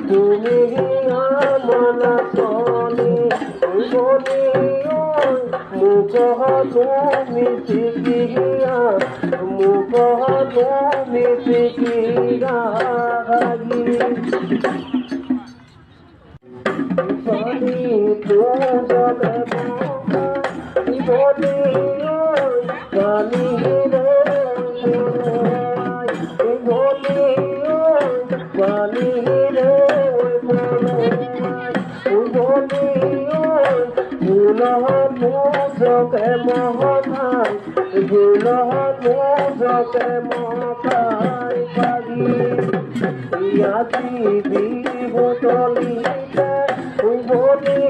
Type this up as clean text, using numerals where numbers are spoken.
তুমি আমার সনে বলি মুখ তুমি শিখিয়া মুখ তুমি শিখিয়া বলি তুজতে বলি বলি রে বলি বলি রে বলি মুজকে মহাই মুজকে মহাই পাগি ইয়াতি বিভূতলিতে বলি